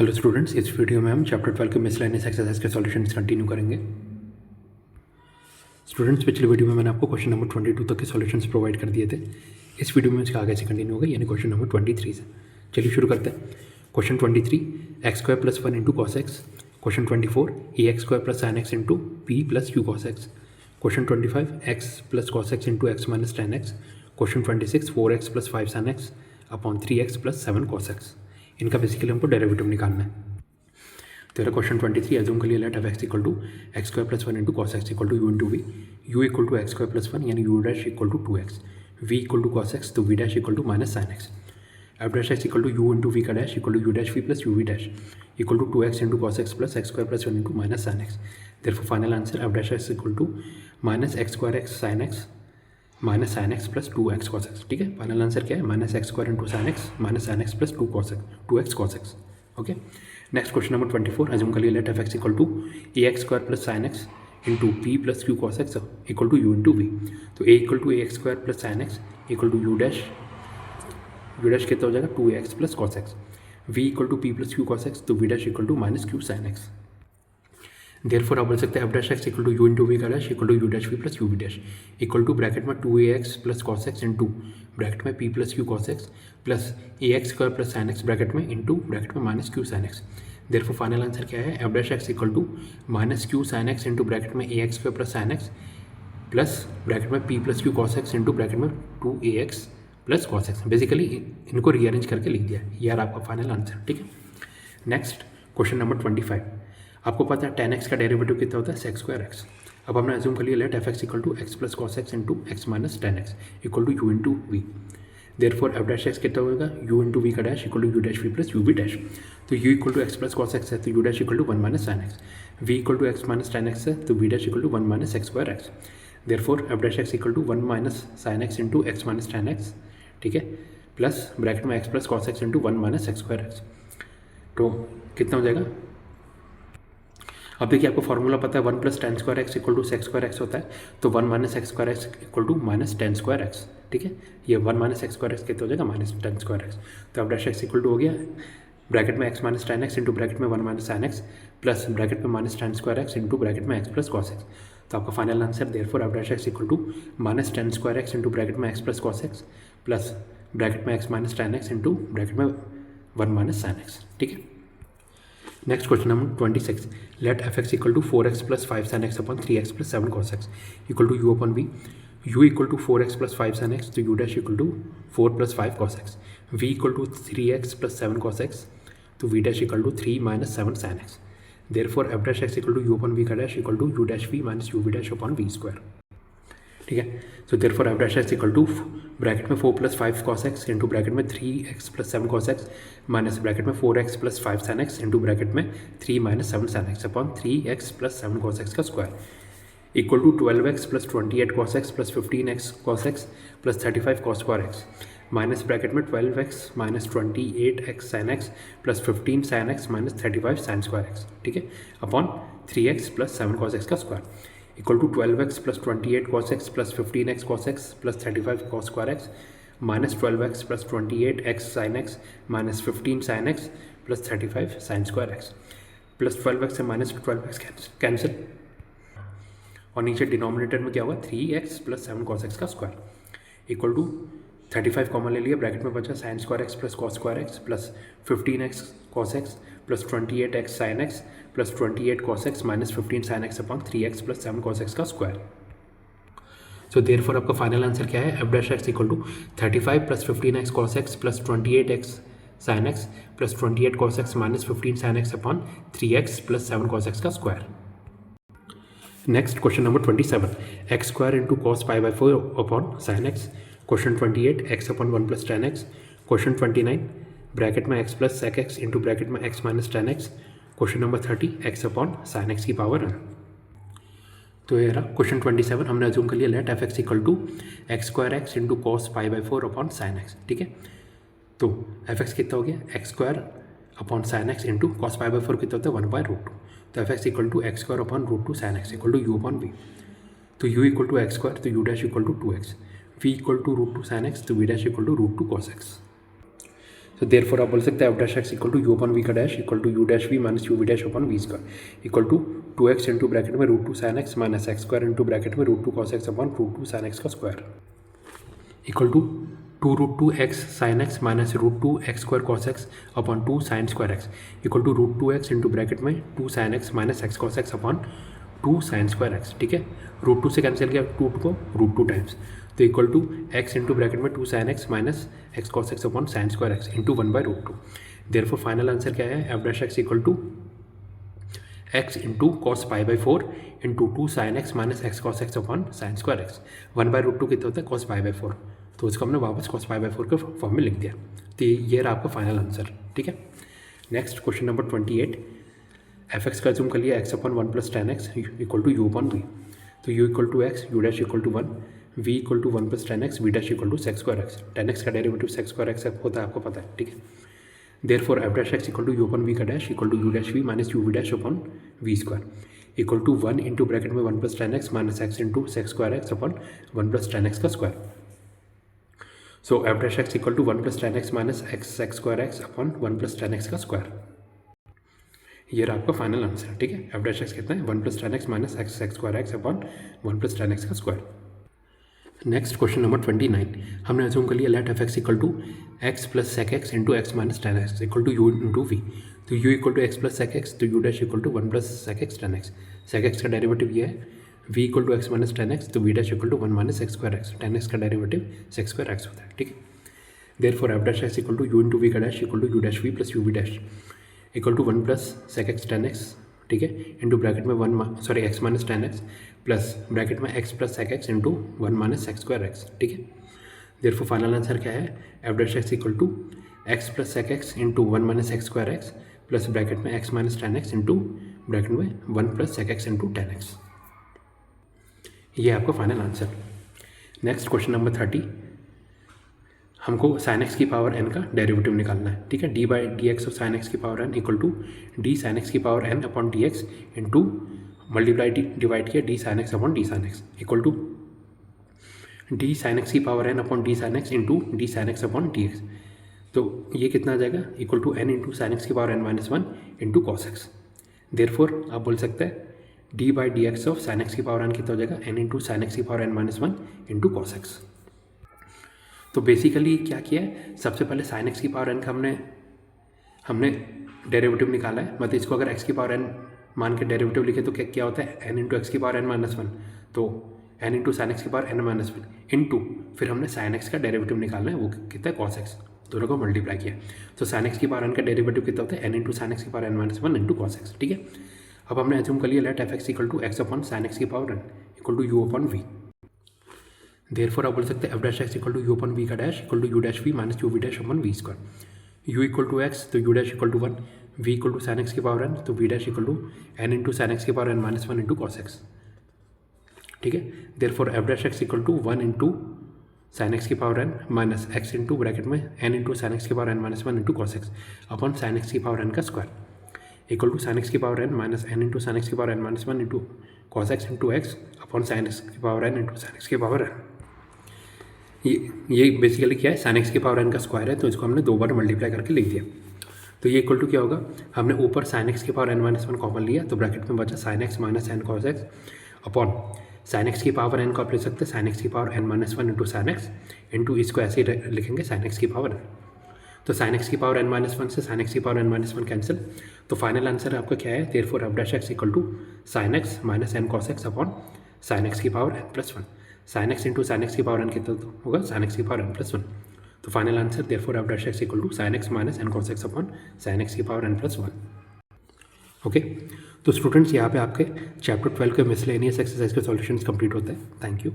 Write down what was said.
Hello students, इस video में हम चैप्टर 12 के मिसलेनियस एक्सरसाइज के सॉल्यूशंस कंटिन्यू करेंगे। स्टूडेंट्स, पिछले वीडियो में मैंने आपको क्वेश्चन नंबर 22 तक के सॉल्यूशंस प्रोवाइड कर दिए थे। इस वीडियो में इसका आगे से कंटिन्यू होगा, यानी क्वेश्चन नंबर 23 से। चलिए शुरू करते हैं। Question 23, X square plus 1 into cos X. Question 24, A x square plus sine x into P plus Q cos X. Question 25, X plus cos x into x minus ten X. Question 26, 4x plus 5 sine x upon 3x plus 7 cos X. इनका basically हमको derivative निकालना है। तेरा question 23, assume कर लिया let F x equal to x square plus 1 into cos x equal to you into V. U equal to x square plus 1 यानी U dash equal to 2x। V equal to cos x तो we dash equal to minus sine X. F dash x equal to you into we का dash equal to you dash we plus you we dash equal to 2x into cos x plus X square plus 1 into minus sine X. Therefore final answer f dash x equal to minus x square x sine x minus sine x plus 2x cos x. ठीक है, final answer क्या है? Minus x square into sine x minus sine x plus 2x cos x. Okay, next question number 24, assume कर लिया let F x equal to A x square plus sine x into P plus Q cos x equal to you into v. तो A equal to A x square plus sine x equal to you dash कितना हो जाएगा? 2x plus cos X. V equal to P plus Q cos x तो we dash equal to minus Q sine X. Therefore आप बोल सकते हैं F dash x equal to you into we का dash equal to you dash we plus you we dash equal to bracket में 2ax plus cos x into bracket में P plus Q cos x plus A x square plus sine X bracket में into bracket में minus Q sine X. Therefore final answer क्या है? F dash x equal to minus Q sine x into bracket में A x square plus sine x plus bracket में P plus Q cos x into bracket में 2ax plus cos X. Basically इनको rearrange करके लिख दिया, यार आपका final answer. ठीक है, नेक्स्ट क्वेश्चन नंबर 25, आपको पता है tan x का डेरिवेटिव कितना होता है? Sec square X. अब हमने एज्यूम कर लिया let F x equal to x plus cos x into x minus ten x equal to you into V. Therefore F dash X कितना होगा? यू इंटू वी का dash equal to you dash we plus you we dash. तो you equal to x plus cos X है तो you dash equal to 1 minus sine X. V equal to x minus ten x है तो we dash equal to 1 minus x square x. Therefore F dash x equal to 1 minus sine x into x minus ten x, ठीक है, plus bracket में x plus cos x into 1 minus x square x. तो कितना हो जाएगा? अब देखिए, आपको फॉर्मूला पता है 1 plus tan square x equal to sec square x होता है, तो 1 minus x square x equal to minus ten square x. ठीक है, ये 1 माइनस एक्स स्क्वायर एक्स कितना हो जाएगा? Minus ten square x. तो अब डैश एक्स इक्वल टू हो गया ब्रैकेट में x minus ten x into bracket में 1 minus sine x plus bracket में minus ten square x into bracket में एक्स प्लस कॉस एक्स। तो आपका फाइनल आंसर देयरफॉर अब dash x equal to minus ten square x into bracket में x plus cos x plus bracket में x minus ten x into bracket में 1 minus sine x. ठीक है, next question number 26, late F x equal to 4x plus 5 sine x upon 3x plus 7 cos x equal to you upon V. U equal to 4x plus 5 sine x तो you dash equal to 4 plus 5 cos X. V equal to 3x plus 7 cos x तो we dash equal to 3 minus 7 sine X. Therefore F dash x equal to you upon we का dash equal to you dash we minus you we dash upon we square. ठीक है, so therefore F dash x equal to bracket में 4 plus 5 cos x into bracket में 3x plus 7 cos x minus bracket में 4x plus 5 sine x into bracket में 3 minus 7 sine x upon 3x plus 7 cos x का square equal to 12x plus 28 cos x plus 15x cos x plus 35 cos square X minus bracket में 12x minus 28x sine x plus 15 sine x minus 35 sine square x. ठीक है, upon 3x plus 7 cos x का square equal to 12x plus 28 cos x plus 15x cos x plus 35 cos square X minus 12x plus 28x sine x minus 15 sine x plus 35 sine square x plus 12x से minus 12x cancel और नीचे denominator में क्या होगा? 3x plus 7 cos x का square equal to 35 common ले लिया, bracket में बचा sine square x plus cos square x plus 15x cos x plus 28x sine x plus 28 cos x minus 15 sine x upon 3x plus 7 cos x का square. So therefore आपका final answer क्या है? F dash x equal to 35 plus 15x cos x plus 28x sine x plus 28 cos x minus 15 sine x upon 3x plus 7 cos x का square. Next question number 27, X square into cos pi by 4 upon sine X. Question 28, X upon 1 plus ten X. Question 29, bracket में x plus sec x into bracket में x minus ten X. Question number 30, X upon sine x की power है। तो ये रहा question 27, हमने assume कर लिया let F x equal to x square x into cos pi by 4 upon sine x. ठीक है, तो एफ एक्स कितना हो गया? X square upon sine x into cos pi by 4 कितना होता है? 1/√2। तो f x equal to x square upon √2 sine x equal to you upon v. तो you equal to x square तो you dash equal to 2x, V equal to √2 sine x तो we dash equal to √2 cos x. तो therefore आप बोल सकते हैं F dash x equal to u upon v का dash equal to you dash we minus you we dash upon v square equal to 2x into bracket में root 2 sine x minus x square into bracket में root 2 cos x upon root 2 sine x का square equal to 2 root 2 x sine x minus root 2 x square cos x upon 2 sine square x equal to root 2 x into bracket में 2 sine x minus x cos x upon 2 sine square x. ठीक है, root 2 से cancel किया 2 को root 2 times, तो equal to x into bracket में 2 sine x minus x cos x upon sine square x into 1 by root 2। Therefore final answer क्या है, F dash x equal to x into cos pi by 4 into 2 sine x minus x cos x upon sine square x. 1 by root 2 कितना होता है, cos pi by 4, तो उसको हमने वापस cos pi by 4 के फॉर्म में लिख दिया। तो ये रहा आपका फाइनल आंसर। ठीक है, next question number 28, f x का जूम कर लिया x upon 1 plus ten x equal to you upon v. तो you equal to x, u dash equal to 1, v equal to 1 plus ten x, v dash equal to sec square x. Tan x का derivative sec square x होता है, आपको पता है। ठीक है, therefore F dash x equal to you upon we का dash equal to you dash we minus you we dash upon we square equal to 1 into bracket में 1 plus ten x minus x into sec square x upon 1 plus ten x का square. So f dash x equal to 1 plus ten x minus x sec square x upon 1 plus ten x का square. ये रहा आपका final answer. ठीक है, F dash X कितना है, 1 plus ten x minus x sec square x upon 1 plus ten x का square. Next question number 29, हमने अज्यूम कर लिया let F x equal to x plus sec x into x minus ten x equal to you into v. तो you equal to x plus sec x, तो you dash equal to 1 plus sec x tan x. Sec x का derivative ये है, v equal to x minus ten x, तो we dash equal to 1 minus x square x. Tan x का derivative sec square x होता है। ठीक है, therefore F dash x equal to you into we का dash equal to you dash we plus you we dash equal to 1 plus sec x tan x. ठीक है, into bracket में x minus ten x plus bracket में x plus sec x into 1 minus sec square x. ठीक है, therefore final answer क्या है, F dash x equal to x plus sec x into 1 minus x square x plus bracket में x minus ten x into bracket में 1 plus sec x into tan x. ये आपका final answer. Next question number 30, हमको sine x की power n का derivative निकालना है। ठीक है, d by d x of sine x की power n equal to d sine x की power n upon d x into multiply divide किया d sine x upon d sine x equal to d sine x की power n upon d sine x into d sine x upon d x. तो ये कितना आ जाएगा, equal to n into sine x की power n minus 1 into cos x. Therefore आप बोल सकते हैं d by d x of sine x की पावर एन कितना हो जाएगा, एन इंटू साइन एक्स की power n minus 1 into cos x. तो बेसिकली क्या किया है, सबसे पहले साइन एक्स की पावर एन का हमने डेरिवेटिव निकाला है। मतलब इसको अगर एक्स की पावर एन मान के डेरिवेटिव लिखे तो क्या होता है, एन इंटू एक्स की पावर एन माइनस 1, तो एन इंटू साइन एक्स की पावर एन माइनस 1 इंटू फिर हमने साइन एक्स का डेरिवेटिव निकालना है, वो कितना है कॉस एक्स, दोनों को मल्टीप्लाई किया। तो साइन एक्स की पावर एन का डेरिवेटिव कितना होता है, एन इंटू साइन एक्स की power n minus 1 into cos x. ठीक है, अब हमने एज्यूम कर लिया let F x equal to x upon sine x की power n equal to you upon v. Therefore आप बोल सकते हैं F dash x equal to you upon we का dash equal to you dash we minus you we dash upon we square. U equal to x, तो you dash equal to 1, v equal to sine x की power n, तो we dash equal to n into sine x की power n minus 1 into cos x. ठीक है, therefore F dash x equal to 1 into sine x की power n minus x into bracket में n into sine x की power n minus 1 into cos x upon sine x की power n का square equal to sine x की power n minus n into sine x की power n minus 1 into cos x into x upon sine x की power n into sine x की power n. ये basically क्या है, sine x की power n का square है, तो इसको हमने 2 बार मल्टीप्लाई करके लिख दिया। तो ये इक्वल टू क्या होगा, हमने ऊपर साइन एक्स की पावर एन माइनस 1 कॉमन लिया, तो ब्रैकेट में बचा sine x minus n cos x upon sine x की पावर एन को आप ले सकते हैं साइन एक्स की power n minus 1 into sine x into इसको ऐसे ही लिखेंगे साइन एक्स की पावर एन। तो साइन एक्स की पावर एन माइनस 1 से साइन एक्स की पावर एन माइनस 1 कैंसिल, तो फाइनल आंसर आपका क्या है, therefore F dash x equal to sine x minus n cos x upon sine x की power n plus 1। Sine x into sine x की power n कितना होगा, sine x की power n plus 1। तो final answer therefore F dash x equal to sine x minus n cos x upon sine x की power n plus 1। Okay, तो students यहाँ पे आपके चैप्टर 12 के मिसलेनियस एक्सरसाइज के सॉल्यूशंस कंप्लीट होते हैं। Thank you.